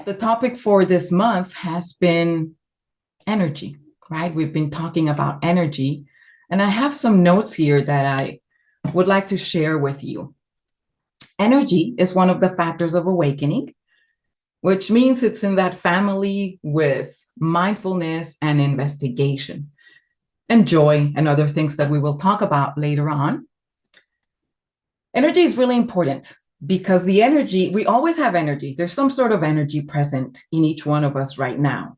The topic for this month has been energy, right? We've been talking about energy, and I have some notes here that I would like to share with you. Energy is one of the factors of awakening, which means it's in that family with mindfulness and investigation and joy and other things that we will talk about later on. Energy is really important because the energy, we always have energy. There's some sort of energy present in each one of us right now.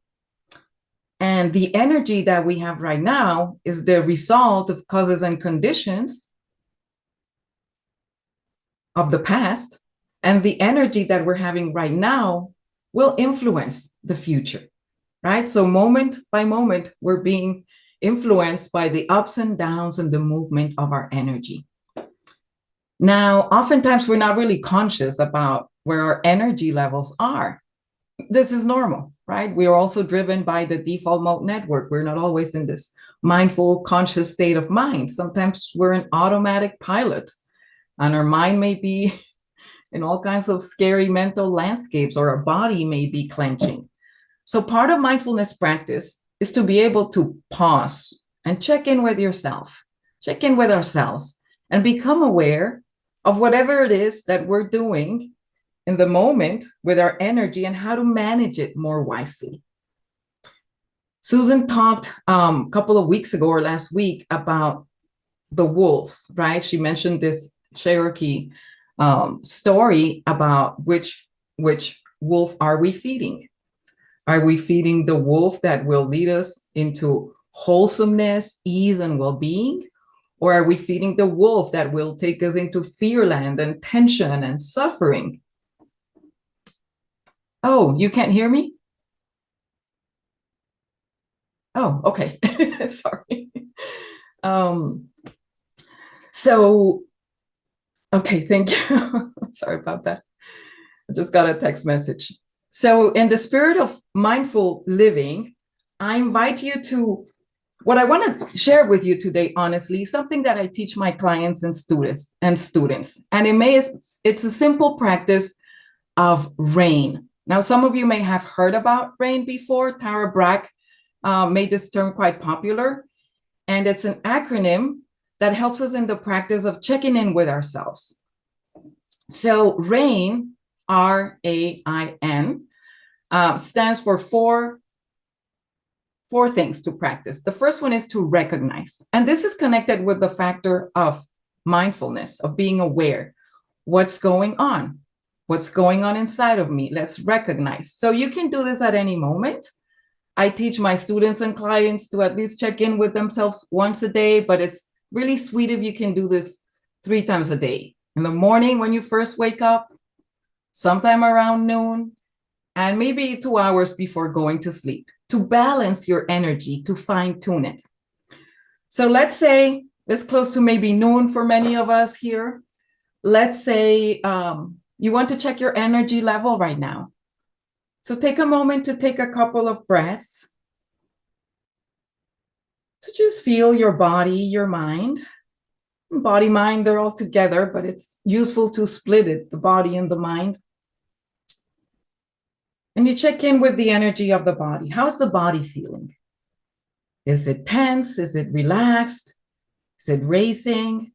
And the energy that we have right now is the result of causes and conditions of the past. And the energy that we're having right now will influence the future, right? So moment by moment, we're being influenced by the ups and downs and the movement of our energy. Now, oftentimes we're not really conscious about where our energy levels are. This is normal, right? We are also driven by the default mode network. We're not always in this mindful, conscious state of mind. Sometimes we're an automatic pilot, and our mind may be in all kinds of scary mental landscapes, or our body may be clenching. So part of mindfulness practice is to be able to pause and check in with yourself, check in with ourselves, and become aware of whatever it is that we're doing in the moment with our energy and how to manage it more wisely. Susan talked a couple of weeks ago or last week about the wolves, right? She mentioned this Cherokee story about which wolf are we feeding? Are we feeding the wolf that will lead us into wholesomeness, ease, and well-being? Or are we feeding the wolf that will take us into fearland and tension and suffering? Oh, you can't hear me? Oh, okay. Sorry. Um, okay, thank you. Sorry about that. I just got a text message. So in the spirit of mindful living, I invite you to, what I want to share with you today, honestly, something that I teach my clients and students. And it's a simple practice of RAIN. Now, some of you may have heard about RAIN before. Tara Brach made this term quite popular, and it's an acronym that helps us in the practice of checking in with ourselves. So RAIN, R-A-I-N, stands for four things to practice. The first one is to recognize, and this is connected with the factor of mindfulness, of being aware. What's going on? What's going on inside of me? Let's recognize. So you can do this at any moment. I teach my students and clients to at least check in with themselves once a day, but it's really sweet if you can do this 3 times a day. In the morning when you first wake up, sometime around noon, and maybe 2 hours before going to sleep, to balance your energy, to fine-tune it. So let's say it's close to maybe noon for many of us here. Let's say you want to check your energy level right now. So take a moment to take a couple of breaths to just feel your body, your mind. Body, mind, they're all together, but it's useful to split it, the body and the mind. And you check in with the energy of the body. How's the body feeling? Is it tense? Is it relaxed? Is it racing?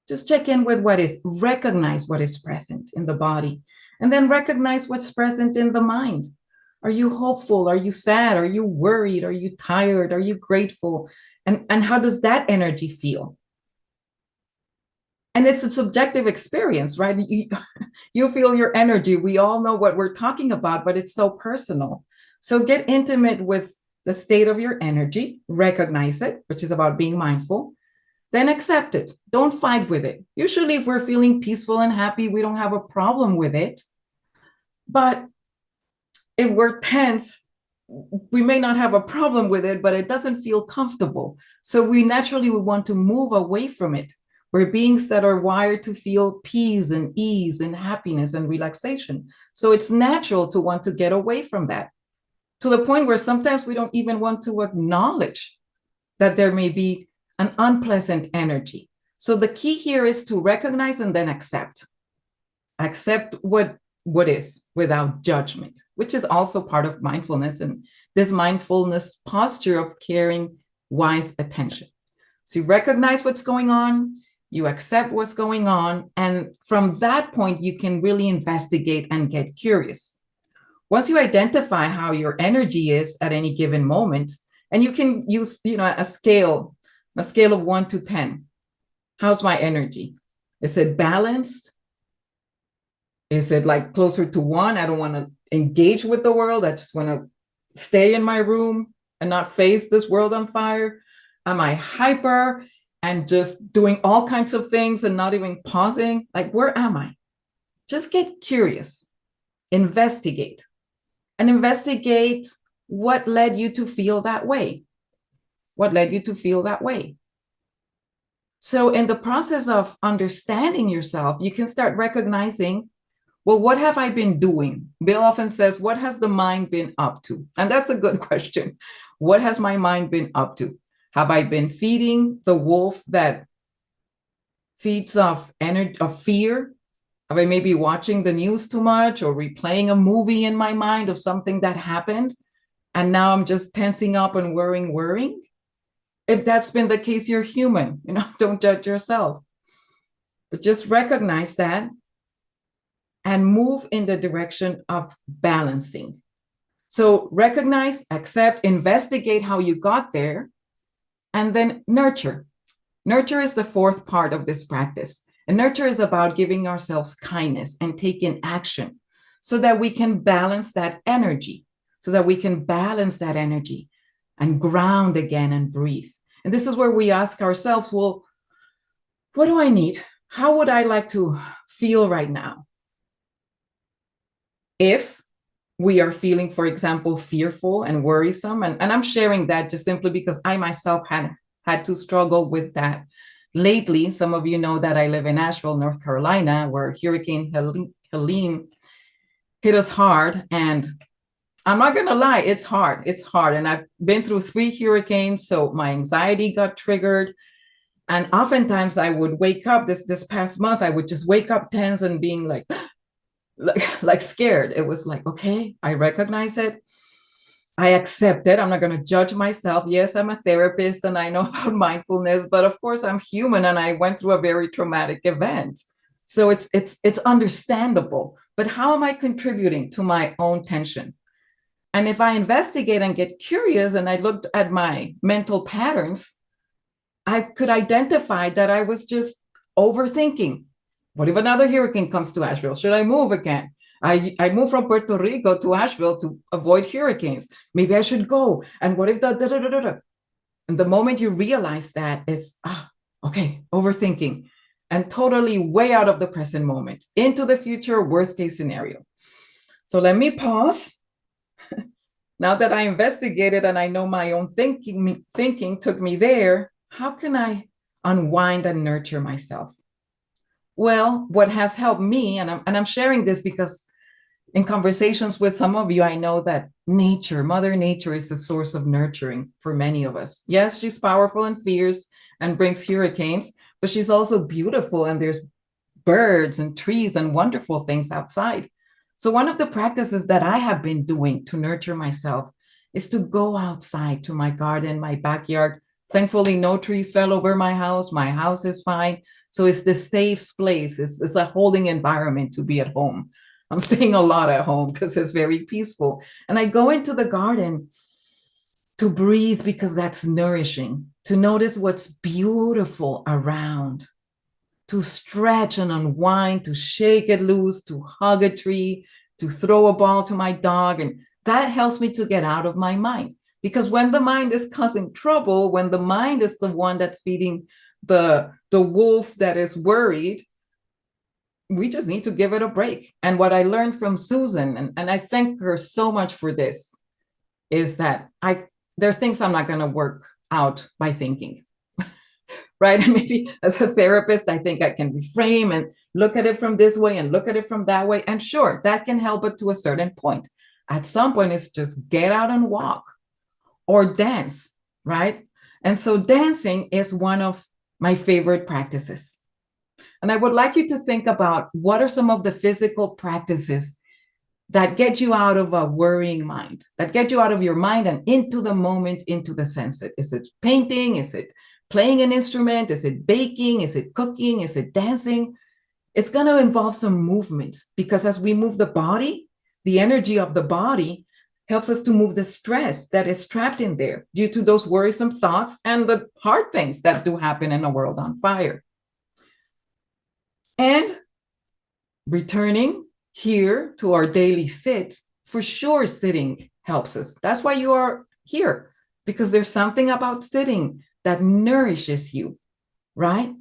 Just check in with recognize what is present in the body, and then recognize what's present in the mind. Are you hopeful? Are you sad? Are you worried? Are you tired? Are you grateful? And how does that energy feel? And it's a subjective experience, right? You feel your energy. We all know what we're talking about, but it's so personal. So get intimate with the state of your energy, recognize it, which is about being mindful, then accept it. Don't fight with it. Usually if we're feeling peaceful and happy, we don't have a problem with it. But if we're tense, we may not have a problem with it, but it doesn't feel comfortable. So we naturally would want to move away from it. We're beings that are wired to feel peace and ease and happiness and relaxation. So it's natural to want to get away from that, to the point where sometimes we don't even want to acknowledge that there may be an unpleasant energy. So the key here is to recognize and then accept. Accept what what is without judgment, which is also part of mindfulness and this mindfulness posture of caring wise attention. So you recognize what's going on, you accept what's going on, and from that point, you can really investigate and get curious. Once you identify how your energy is at any given moment, and you can use, a scale of 1 to 10. How's my energy? Is it balanced? Is it like closer to 1? I don't want to engage with the world. I just want to stay in my room and not face this world on fire. Am I hyper and just doing all kinds of things and not even pausing? Like, where am I? Just get curious, investigate, and investigate what led you to feel that way. What led you to feel that way? So in the process of understanding yourself, you can start recognizing, well, what have I been doing? Bill often says, what has the mind been up to? And that's a good question. What has my mind been up to? Have I been feeding the wolf that feeds off energy, of fear? Have I maybe watching the news too much or replaying a movie in my mind of something that happened? And now I'm just tensing up and worrying. If that's been the case, you're human, don't judge yourself. But just recognize that and move in the direction of balancing. So recognize, accept, investigate how you got there, and then nurture. Nurture is the fourth part of this practice. And nurture is about giving ourselves kindness and taking action so that we can balance that energy, and ground again and breathe. And this is where we ask ourselves, well, what do I need? How would I like to feel right now? If we are feeling, for example, fearful and worrisome, and I'm sharing that just simply because I myself had to struggle with that lately. Some of you know that I live in Asheville, North Carolina, where Hurricane Helene hit us hard. And I'm not going to lie, it's hard. It's hard. And I've been through 3 hurricanes, so my anxiety got triggered. And oftentimes I would wake up this past month, I would just wake up tense and being like scared. It was like, okay, I recognize it. I accept it. I'm not going to judge myself. Yes, I'm a therapist and I know about mindfulness, but of course I'm human and I went through a very traumatic event. So it's understandable. But how am I contributing to my own tension? And if I investigate and get curious and I looked at my mental patterns, I could identify that I was just overthinking. What if another hurricane comes to Asheville? Should I move again? I moved from Puerto Rico to Asheville to avoid hurricanes. Maybe I should go. And what if the. And the moment you realize that is, okay, overthinking and totally way out of the present moment into the future, worst case scenario. So let me pause. Now that I investigated and I know my own thinking took me there, how can I unwind and nurture myself? Well, what has helped me, and I'm sharing this because in conversations with some of you, I know that nature, Mother Nature, is the source of nurturing for many of us. Yes, she's powerful and fierce and brings hurricanes, but she's also beautiful and there's birds and trees and wonderful things outside. So one of the practices that I have been doing to nurture myself is to go outside to my garden, my backyard. Thankfully, no trees fell over my house. My house is fine. So it's this safe place. It's a holding environment to be at home. I'm staying a lot at home because it's very peaceful. And I go into the garden to breathe because that's nourishing, to notice what's beautiful around, to stretch and unwind, to shake it loose, to hug a tree, to throw a ball to my dog. And that helps me to get out of my mind. Because when the mind is causing trouble, when the mind is the one that's feeding the wolf that is worried, we just need to give it a break. And what I learned from Susan, and I thank her so much for this, is that there are things I'm not going to work out by thinking. Right? And maybe as a therapist, I think I can reframe and look at it from this way and look at it from that way. And sure, that can help it to a certain point. At some point, it's just get out and walk or dance, right? And so dancing is one of my favorite practices. And I would like you to think about what are some of the physical practices that get you out of a worrying mind, that get you out of your mind and into the moment, into the sense. Is it painting? Is it playing an instrument? Is it baking? Is it cooking? Is it dancing? It's going to involve some movement because as we move the body, the energy of the body helps us to move the stress that is trapped in there due to those worrisome thoughts and the hard things that do happen in a world on fire. And returning here to our daily sit, for sure, sitting helps us. That's why you are here, because there's something about sitting that nourishes you, right?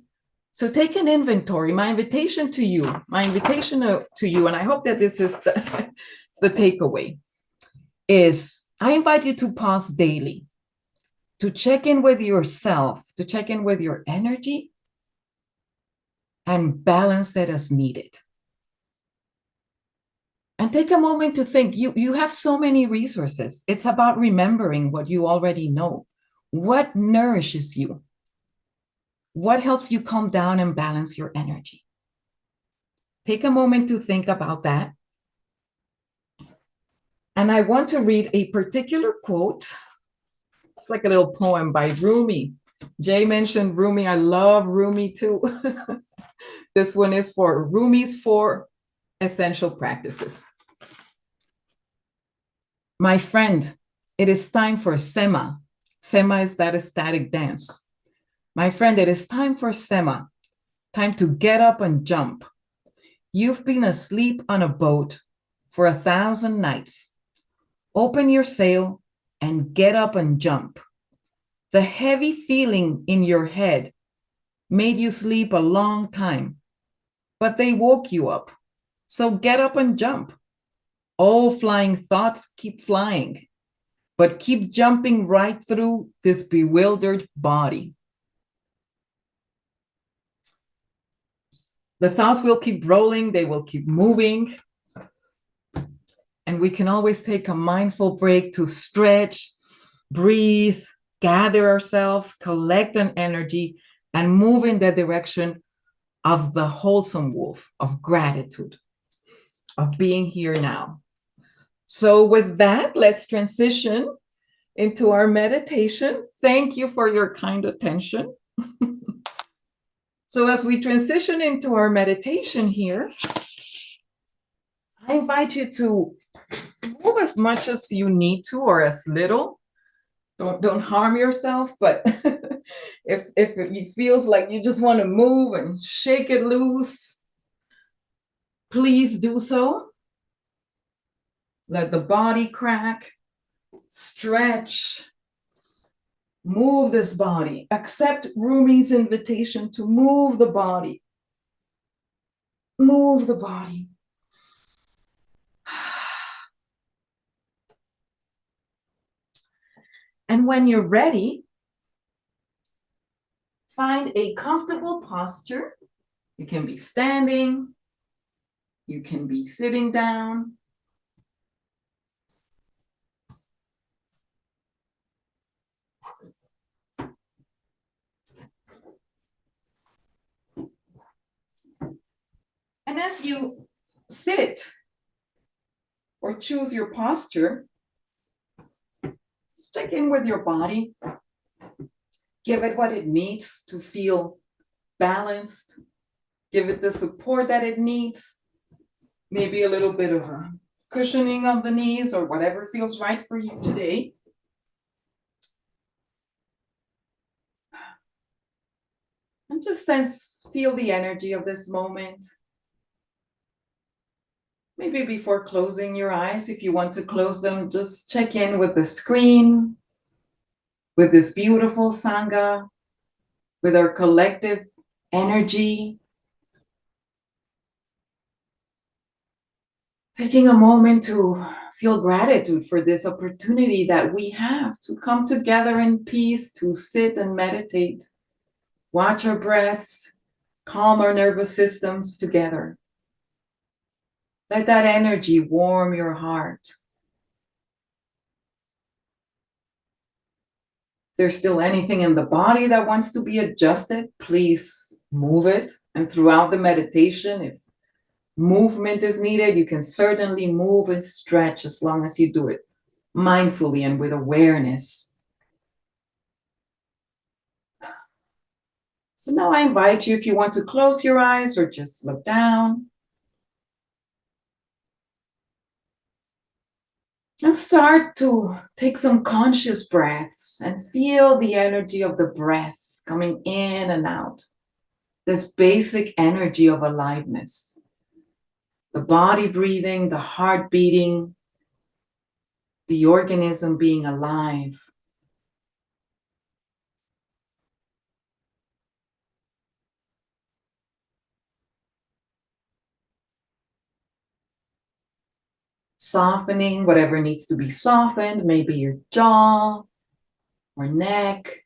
So take an inventory. My invitation to you, and I hope that this is the takeaway, is I invite you to pause daily, to check in with yourself, to check in with your energy, and balance it as needed. And take a moment to think. You have so many resources. It's about remembering what you already know. What nourishes you? What helps you calm down and balance your energy? Take a moment to think about that. And I want to read a particular quote. It's like a little poem by Rumi. Jay mentioned Rumi. I love Rumi too. This one is for Rumi's 4 essential practices. My friend, it is time for Sema. Sema is that ecstatic dance. My friend, it is time for Sema. Time to get up and jump. You've been asleep on a boat for 1,000 nights. Open your sail and get up and jump. The heavy feeling in your head made you sleep a long time, but they woke you up. So get up and jump. All flying thoughts keep flying, but keep jumping right through this bewildered body. The thoughts will keep rolling, they will keep moving. And we can always take a mindful break to stretch, breathe, gather ourselves, collect an energy, and move in the direction of the wholesome wolf, of gratitude, of being here now. So with that, let's transition into our meditation. Thank you for your kind attention. So as we transition into our meditation here, I invite you to move as much as you need to or as little. Don't harm yourself, but if it feels like you just want to move and shake it loose, please do so. Let the body crack, stretch, move this body. Accept Rumi's invitation to move the body. Move the body. And when you're ready, find a comfortable posture. You can be standing, you can be sitting down. And as you sit or choose your posture, just check in with your body. Give it what it needs to feel balanced. Give it the support that it needs. Maybe a little bit of a cushioning of the knees or whatever feels right for you today. And just feel the energy of this moment. Maybe before closing your eyes, if you want to close them, just check in with the screen, with this beautiful Sangha, with our collective energy. Taking a moment to feel gratitude for this opportunity that we have to come together in peace, to sit and meditate, watch our breaths, calm our nervous systems together. Let that energy warm your heart. If there's still anything in the body that wants to be adjusted, please move it. And throughout the meditation, if movement is needed, you can certainly move and stretch as long as you do it mindfully and with awareness. So now I invite you, if you want to close your eyes or just look down, and start to take some conscious breaths and feel the energy of the breath coming in and out. This basic energy of aliveness. The body breathing, the heart beating, the organism being alive. Softening whatever needs to be softened, maybe your jaw or neck.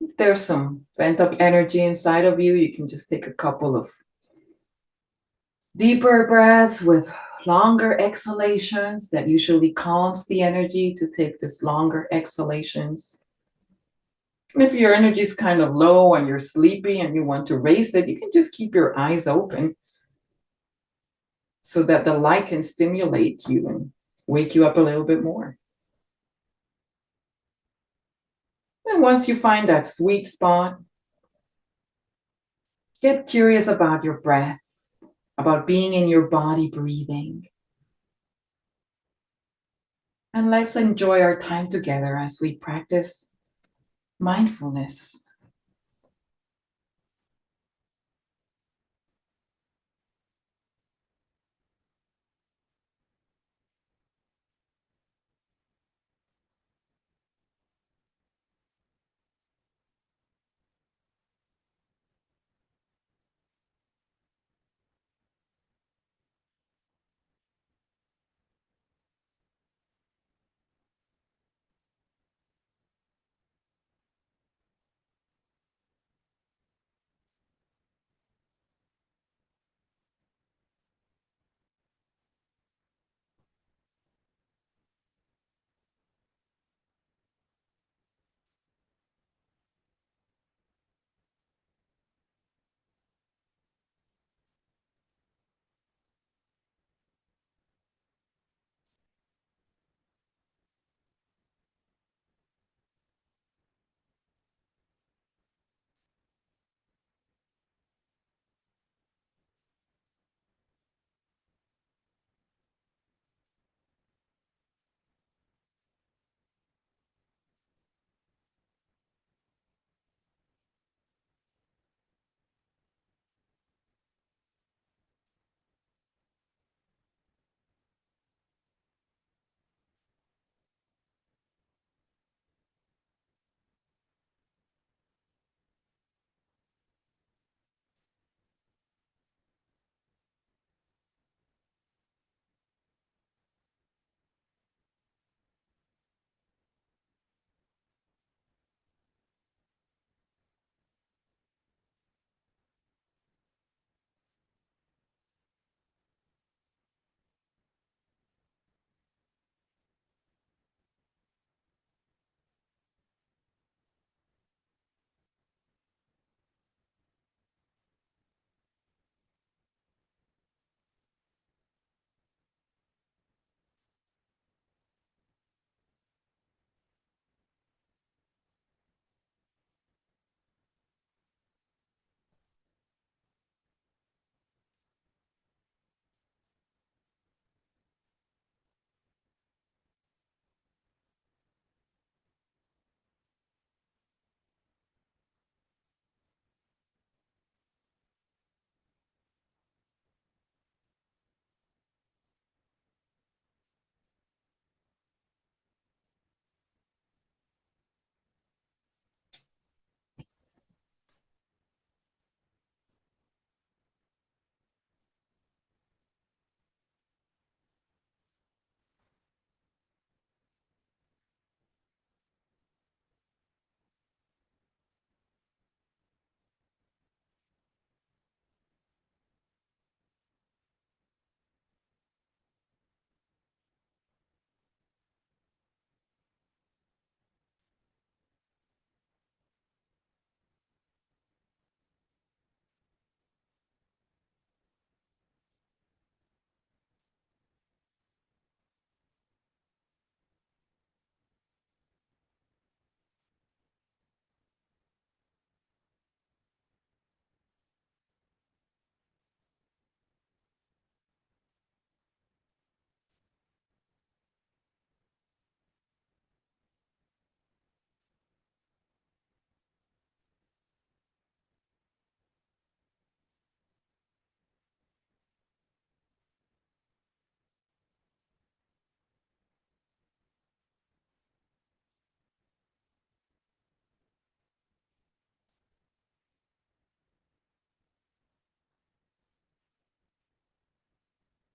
If there's some pent up energy inside of you, you can just take a couple of deeper breaths with longer exhalations. That usually calms the energy to take this longer exhalations. And if your energy is kind of low and you're sleepy and you want to raise it, you can just keep your eyes open so that the light can stimulate you and wake you up a little bit more. And once you find that sweet spot, get curious about your breath, about being in your body breathing. And let's enjoy our time together as we practice mindfulness.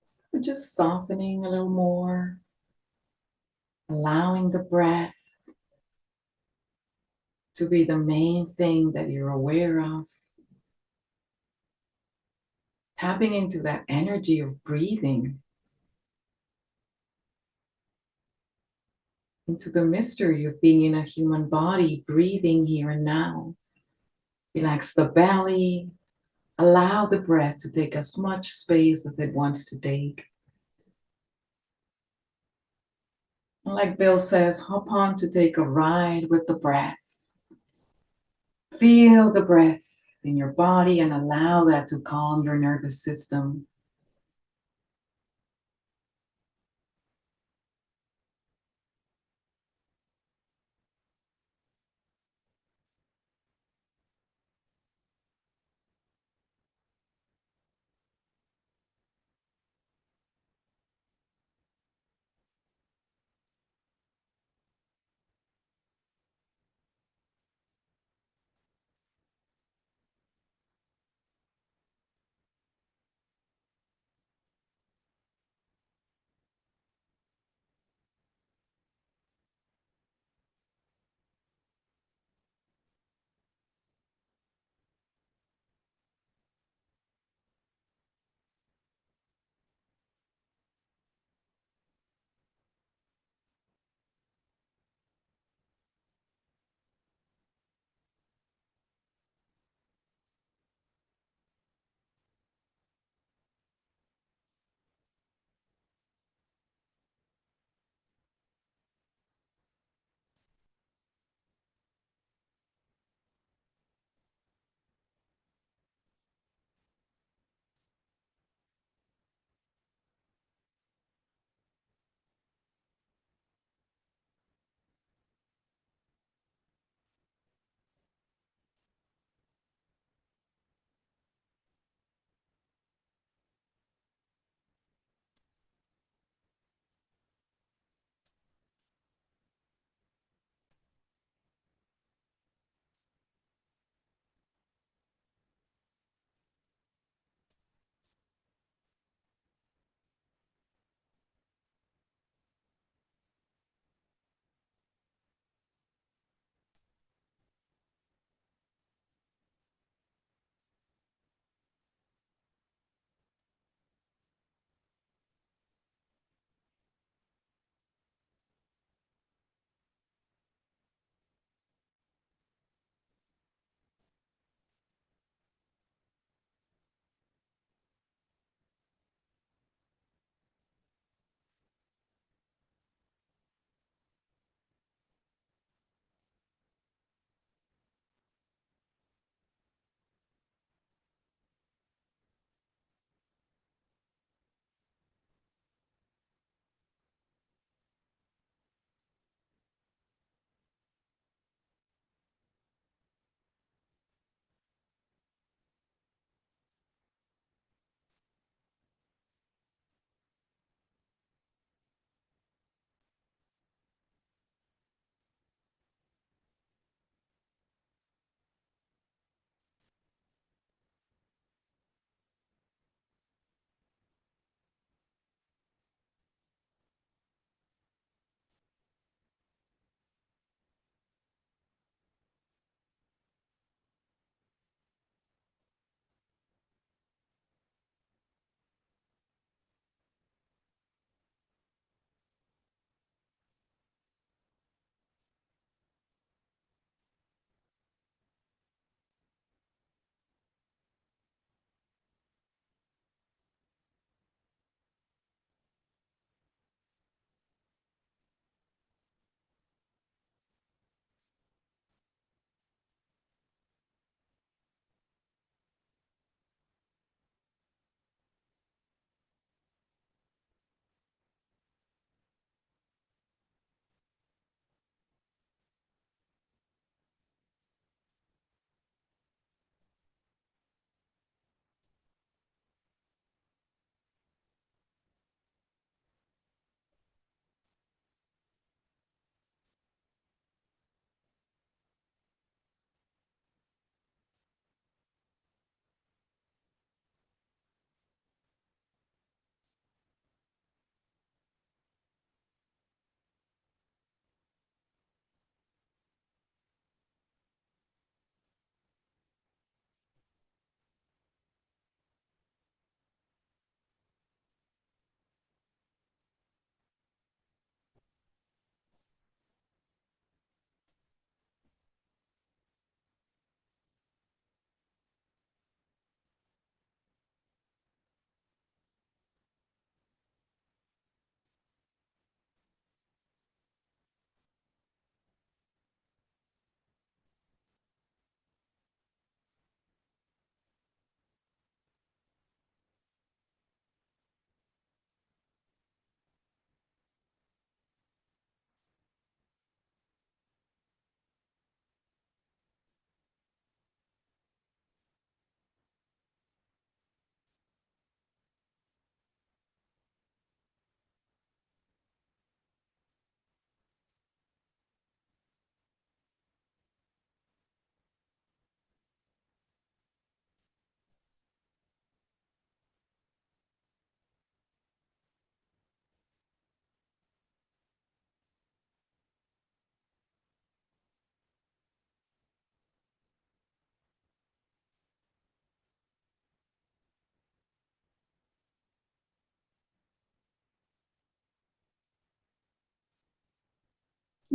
So just softening a little more, allowing the breath to be the main thing that you're aware of. Tapping into that energy of breathing, into the mystery of being in a human body, breathing here and now. Relax the belly, allow the breath to take as much space as it wants to take. And like Bill says, hop on to take a ride with the breath. Feel the breath in your body and allow that to calm your nervous system.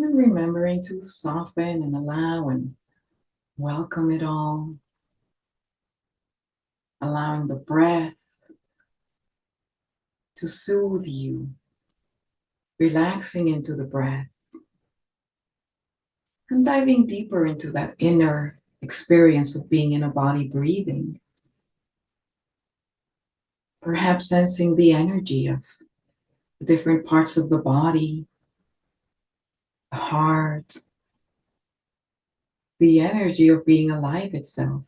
And remembering to soften and allow and welcome it all, allowing the breath to soothe you, relaxing into the breath, and diving deeper into that inner experience of being in a body breathing. Perhaps sensing the energy of the different parts of the body, the heart, the energy of being alive itself.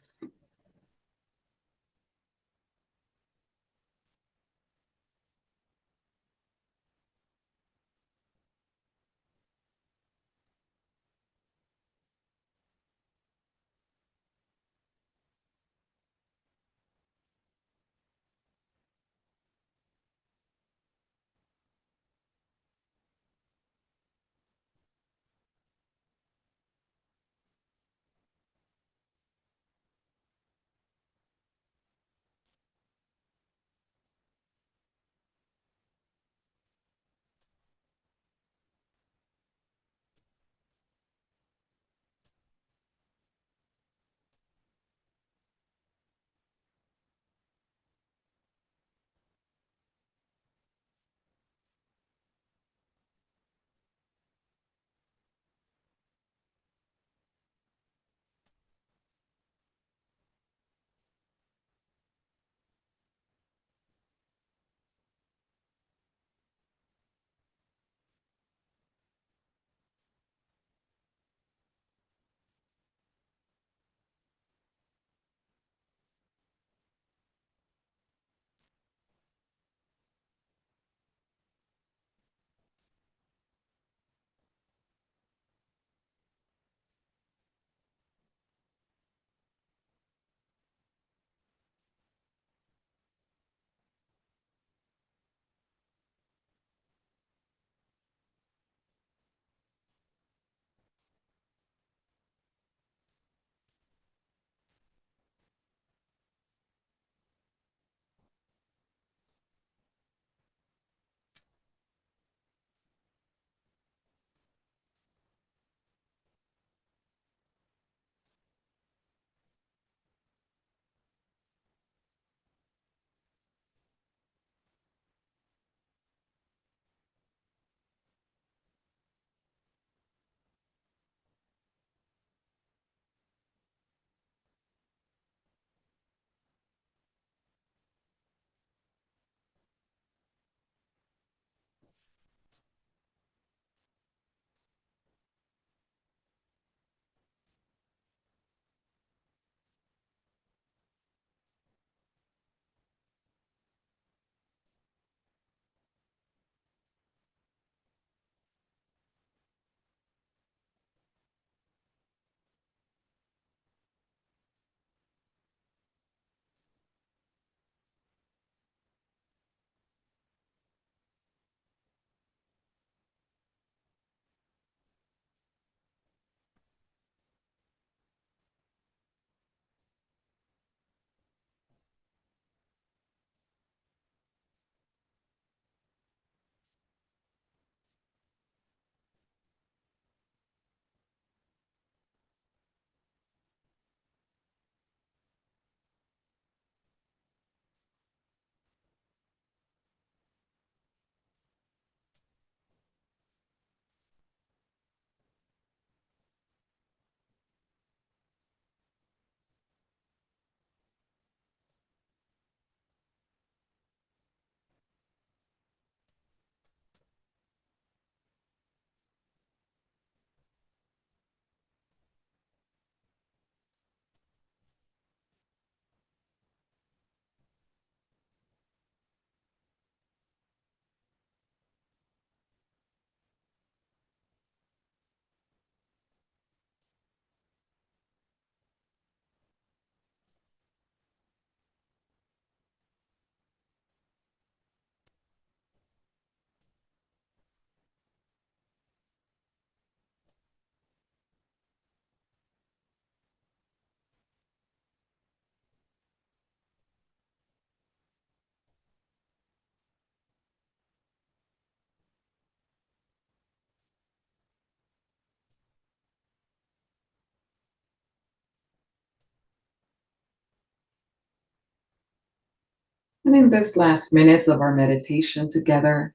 And in this last minutes of our meditation together,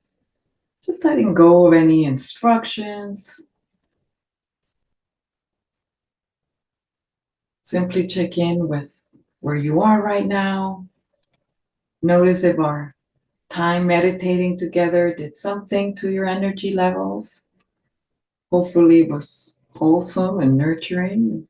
just letting go of any instructions, simply check in with where you are right now. Notice if our time meditating together did something to your energy levels. Hopefully, it was wholesome and nurturing.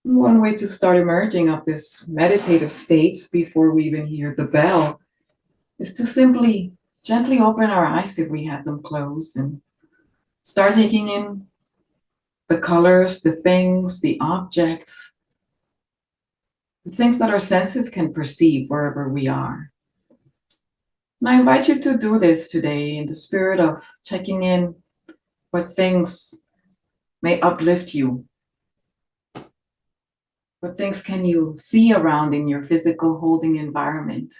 One way to start emerging of this meditative states before we even hear the bell is to simply gently open our eyes if we have them closed and start taking in the colors, the things, the objects, the things that our senses can perceive wherever we are. And I invite you to do this today in the spirit of checking in what things may uplift you. What things can you see around in your physical holding environment?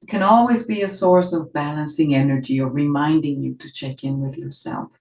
It can always be a source of balancing energy or reminding you to check in with yourself.